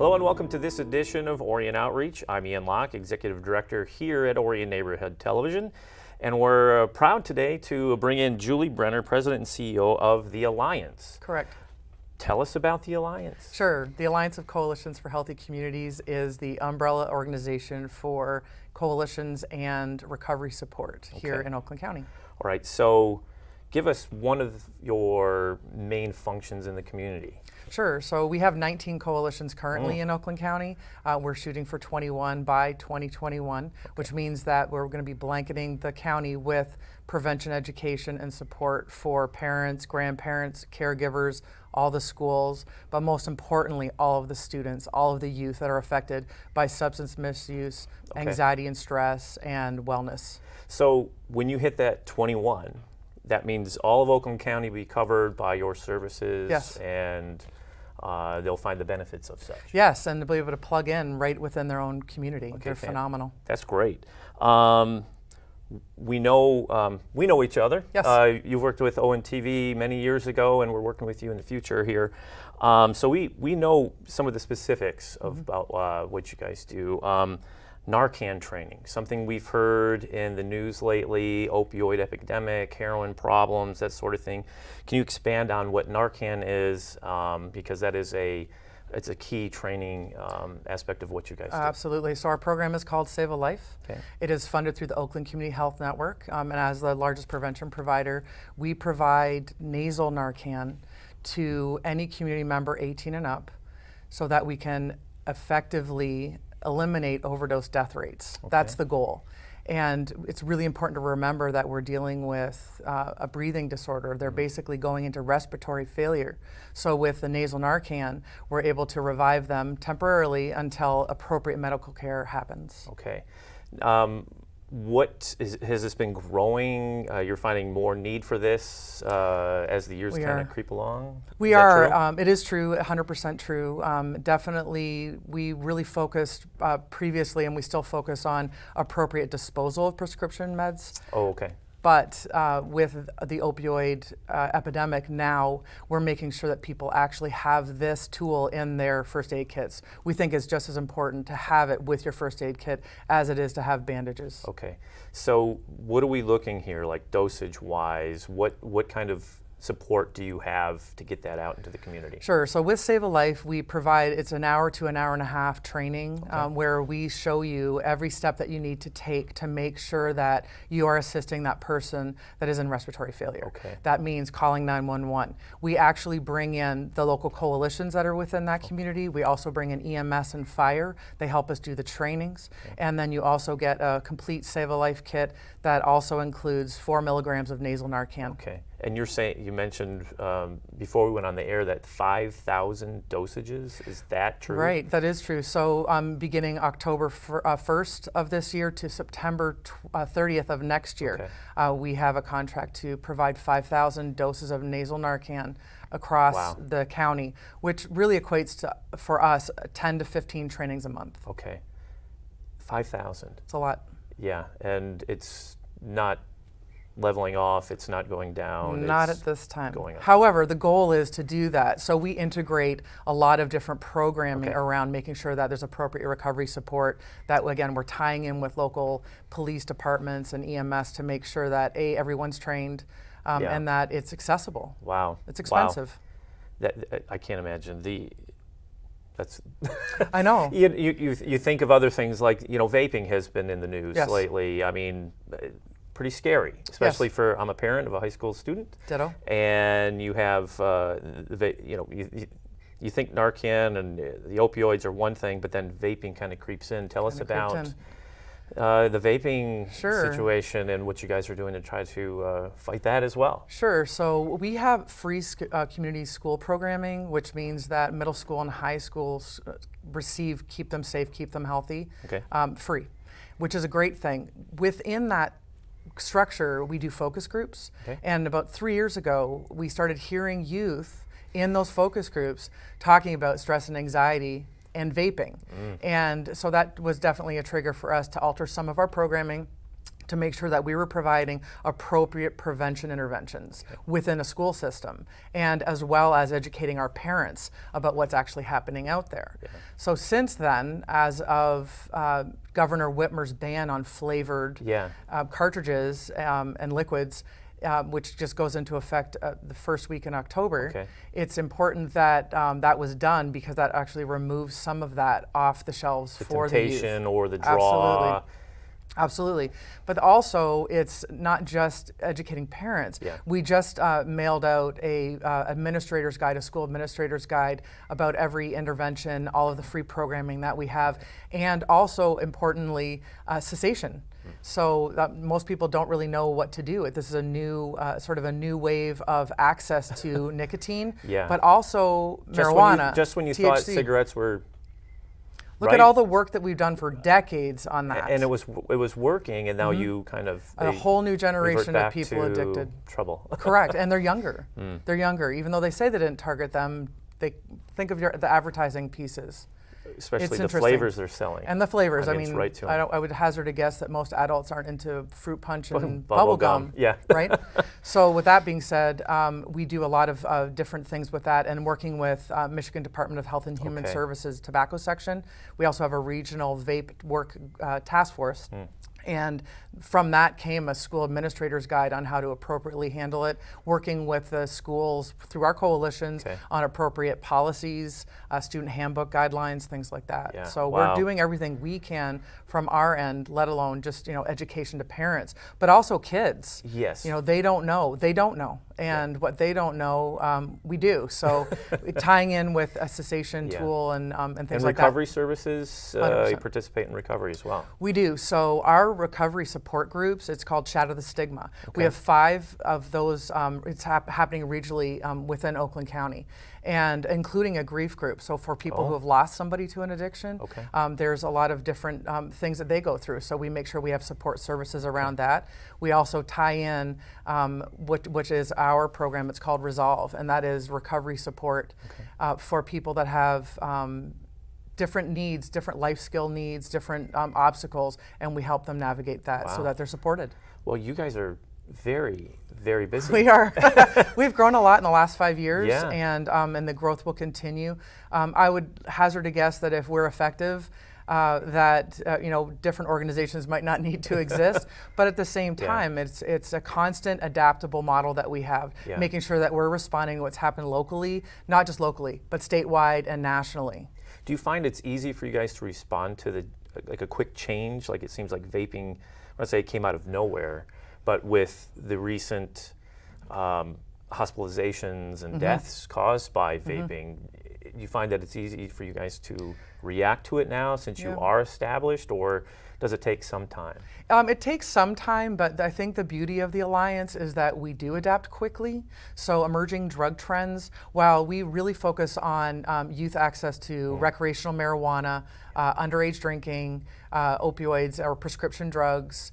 Hello and welcome to this edition of Orion Outreach. I'm Ian Locke, Executive Director here at Orion Neighborhood Television. And we're proud today to bring in Julie Brenner, President and CEO of the Alliance. Correct. Tell us about the Alliance. Sure. The Alliance of Coalitions for Healthy Communities is the umbrella organization for coalitions and recovery support here in Oakland County. All right, so give us one of your main functions in the community. Sure. So we have 19 coalitions currently in Oakland County. We're shooting for 21 by 2021, which means that we're going to be blanketing the county with prevention education and support for parents, grandparents, caregivers, all the schools, but most importantly, all of the students, all of the youth that are affected by substance misuse, anxiety and stress, and wellness. So when you hit that 21, that means all of Oakland County will be covered by your services. Yes. And they'll find the benefits of such. Yes, and to be able to plug in right within their own community. They're phenomenal. That's great. We know each other. Yes. You worked with ONTV many years ago, and we're working with you in the future here. So we know some of the specifics about what you guys do. Narcan training, something we've heard in the news lately, opioid epidemic, heroin problems, that sort of thing. Can you expand on what Narcan is? Because that is it's a key training aspect of what you guys do. Absolutely. So our program is called Save a Life. Okay. It is funded through the Oakland Community Health Network. And as the largest prevention provider, we provide nasal Narcan to any community member 18 and up so that we can effectively eliminate overdose death rates. That's the goal. And it's really important to remember that we're dealing with a breathing disorder. They're basically going into respiratory failure. So with the nasal Narcan, we're able to revive them temporarily until appropriate medical care happens. Okay. Has this been growing? You're finding more need for this as the years kind of creep along? We are. It is true, 100% true. Definitely, we really focused previously, and we still focus on appropriate disposal of prescription meds. Oh, okay. But with the opioid epidemic now, we're making sure that people actually have this tool in their first aid kits. We think it's just as important to have it with your first aid kit as it is to have bandages. Okay. So what are we looking here, like dosage-wise? What kind of support do you have to get that out into the community? Sure. So with Save a Life, we provide, it's an hour to an hour and a half training where we show you every step that you need to take to make sure that you are assisting that person that is in respiratory failure. Okay. That means calling 911. We actually bring in the local coalitions that are within that community. We also bring in EMS and fire. They help us do the trainings. And then you also get a complete Save a Life kit that also includes 4 milligrams of nasal Narcan. Okay. And you mentioned before we went on the air that 5,000 dosages. Is that true? Right, that is true. So beginning October 1st of this year to September 30th of next year, we have a contract to provide 5,000 doses of nasal Narcan across the county, which really equates to, for us, 10 to 15 trainings a month. Okay. 5,000. It's a lot. Yeah, and it's not leveling off, it's not going down. Not at this time. Going up. However, the goal is to do that. So we integrate a lot of different programming around making sure that there's appropriate recovery support, that again, we're tying in with local police departments and EMS to make sure that everyone's trained and that it's accessible. Wow. It's expensive. Wow. I can't imagine that's I know. You think of other things like, vaping has been in the news lately. I mean, pretty scary, especially for, I'm a parent of a high school student. Ditto. And you have, you think Narcan and the opioids are one thing, but then vaping kind of creeps in. Tell us about the vaping situation and what you guys are doing to try to fight that as well. Sure. So we have free community school programming, which means that middle school and high schools receive Keep Them Safe, Keep Them Healthy, free, which is a great thing. Within that structure, we do focus groups. And about 3 years ago, we started hearing youth in those focus groups talking about stress and anxiety and vaping. And so that was definitely a trigger for us to alter some of our programming to make sure that we were providing appropriate prevention interventions within a school system, and as well as educating our parents about what's actually happening out there. So since then, as of Governor Whitmer's ban on flavored cartridges and liquids, which just goes into effect the first week in October, it's important that that was done, because that actually removes some of that off the shelves for the youth. The temptation or the draw. Absolutely. But also, it's not just educating parents. We just mailed out a administrator's guide, a school administrator's guide, about every intervention, all of the free programming that we have, and also, importantly, cessation. So most people don't really know what to do. This is a new, sort of a new wave of access to nicotine, but also marijuana. Just when you THC. Thought cigarettes were Look at all the work that we've done for decades on that. And it was working, and now you kind of a whole new generation of people addicted. Trouble. Correct, and they're younger. They're younger, even though they say they didn't target them. They think of the advertising pieces. Especially the flavors they're selling. And the flavors. I mean, right to I would hazard a guess that most adults aren't into fruit punch and bubble gum. Right? So with that being said, we do a lot of different things with that, and working with Michigan Department of Health and Human Services tobacco section. We also have a regional vape work task force. And from that came a school administrator's guide on how to appropriately handle it, working with the schools through our coalitions on appropriate policies, student handbook guidelines, things like that. So we're doing everything we can from our end, let alone just education to parents, but also kids. They don't know. They don't know. And what they don't know, we do. So tying in with a cessation tool and things like that. And recovery services, you participate in recovery as well. We do. So our recovery support groups, it's called Shatter the Stigma. We have 5 of those. It's happening regionally within Oakland County, and including a grief group. So for people who have lost somebody to an addiction, there's a lot of different things that they go through. So we make sure we have support services around that. We also tie in, which is our program. It's called Resolve, and that is recovery support for people that have different needs, different life skill needs, different obstacles, and we help them navigate that so that they're supported. Well, you guys are very, very busy. We are. We've grown a lot in the last 5 years, and the growth will continue. I would hazard a guess that if we're effective, different organizations might not need to exist, but at the same time, it's a constant adaptable model that we have, making sure that we're responding to what's happened locally, not just locally, but statewide and nationally. Do you find it's easy for you guys to respond to a quick change? Like, it seems like vaping, let's say it came out of nowhere, but with the recent hospitalizations and deaths caused by vaping, do you find that it's easy for you guys to react to it now since you are established, or does it take some time? It takes some time, but I think the beauty of the Alliance is that we do adapt quickly. So emerging drug trends, while we really focus on youth access to recreational marijuana, underage drinking, opioids or prescription drugs,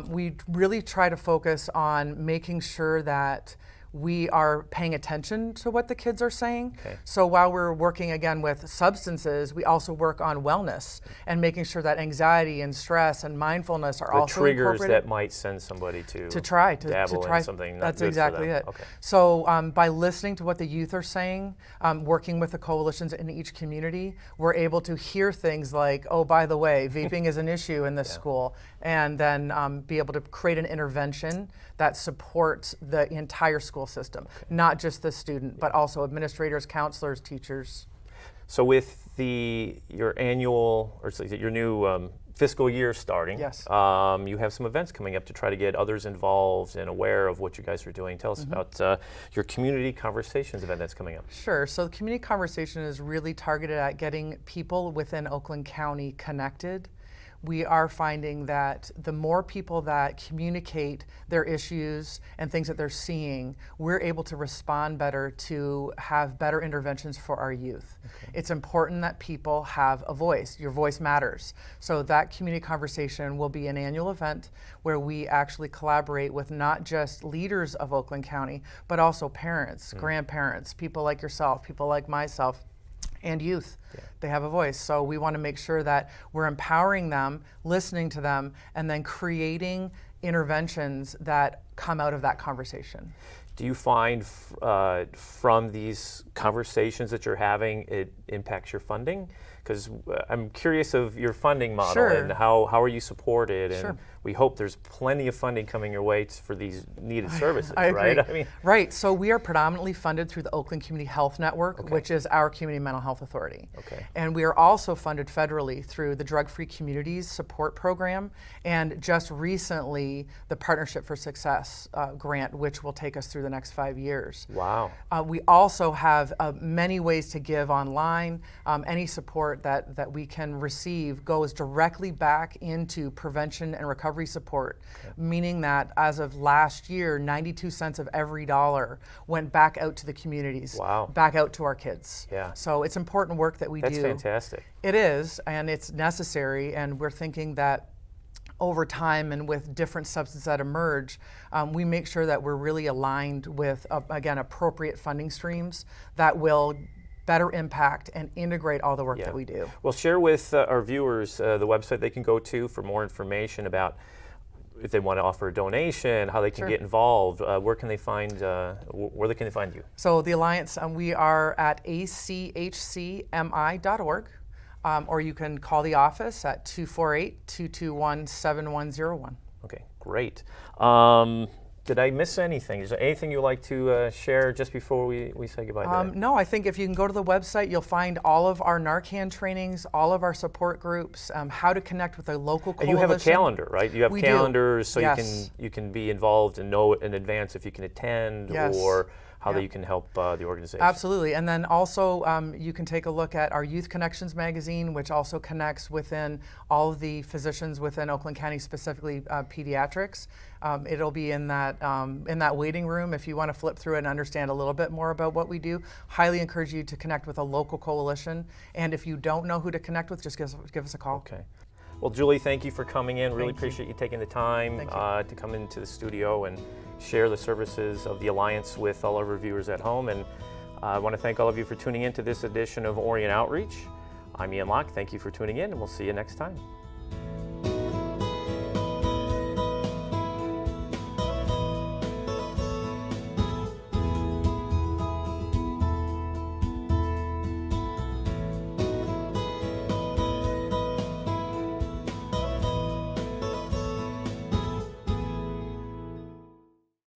we really try to focus on making sure that we are paying attention to what the kids are saying. So while we're working again with substances, we also work on wellness and making sure that anxiety and stress and mindfulness are also triggers incorporated. that might send somebody to try dabble in something not That's good exactly for them. it. So by listening to what the youth are saying, working with the coalitions in each community, we're able to hear things like, oh, by the way, vaping is an issue in this school, and then be able to create an intervention that supports the entire school system, not just the student, but also administrators, counselors, teachers. So with your annual, or your new fiscal year starting, you have some events coming up to try to get others involved and aware of what you guys are doing. Tell us about your Community Conversations event that's coming up. Sure. So the Community Conversation is really targeted at getting people within Oakland County connected. We are finding that the more people that communicate their issues and things that they're seeing, we're able to respond better to have better interventions for our youth. It's important that people have a voice. Your voice matters. So that Community Conversation will be an annual event where we actually collaborate with not just leaders of Oakland County, but also parents, grandparents, people like yourself, people like myself, and youth. They have a voice. So we want to make sure that we're empowering them, listening to them, and then creating interventions that come out of that conversation. Do you find from these conversations that you're having, it impacts your funding? Because I'm curious of your funding model. Sure. And how are you supported? And Sure. we hope there's plenty of funding coming your way for these needed services, I right? agree. I mean, Right. So we are predominantly funded through the Oakland Community Health Network, Okay. which is our community mental health authority. Okay. And we are also funded federally through the Drug-Free Communities Support Program, and just recently the Partnership for Success grant, which will take us through the next 5 years. wow. We also have many ways to give online. Any support that we can receive goes directly back into prevention and recovery support, meaning that as of last year, 92 cents of every dollar went back out to the communities, Wow. back out to our kids. Yeah. So it's important work that we That's do. fantastic. It is, and it's necessary, and we're thinking that over time and with different substances that emerge, we make sure that we're really aligned with, again, appropriate funding streams that will better impact and integrate all the work that we do. Well, share with our viewers the website they can go to for more information about if they want to offer a donation, how they can Sure. get involved. Where can they find you? So the Alliance, we are at achcmi.org, or you can call the office at 248-221-7101. Okay, great. Did I miss anything? Is there anything you'd like to share just before we say goodbye today? No, I think if you can go to the website, you'll find all of our Narcan trainings, all of our support groups, how to connect with a local And coalition. you have a calendar, right? You have We do. calendars, so Yes. you can be involved and know in advance if you can attend Yes. or how Yeah. you can help the organization. Absolutely. And then also you can take a look at our Youth Connections magazine, which also connects within all of the physicians within Oakland County, specifically pediatrics. It'll be in that waiting room if you want to flip through it and understand a little bit more about what we do. Highly encourage you to connect with a local coalition. And if you don't know who to connect with, just give us a call. Okay. Well, Julie, thank you for coming in. Really Thank you. appreciate you taking the time Thank to come into the studio and share the services of the Alliance with all of our viewers at home. And I want to thank all of you for tuning in to this edition of Orion Outreach. I'm Locke. Thank you for tuning in, and we'll see you next time.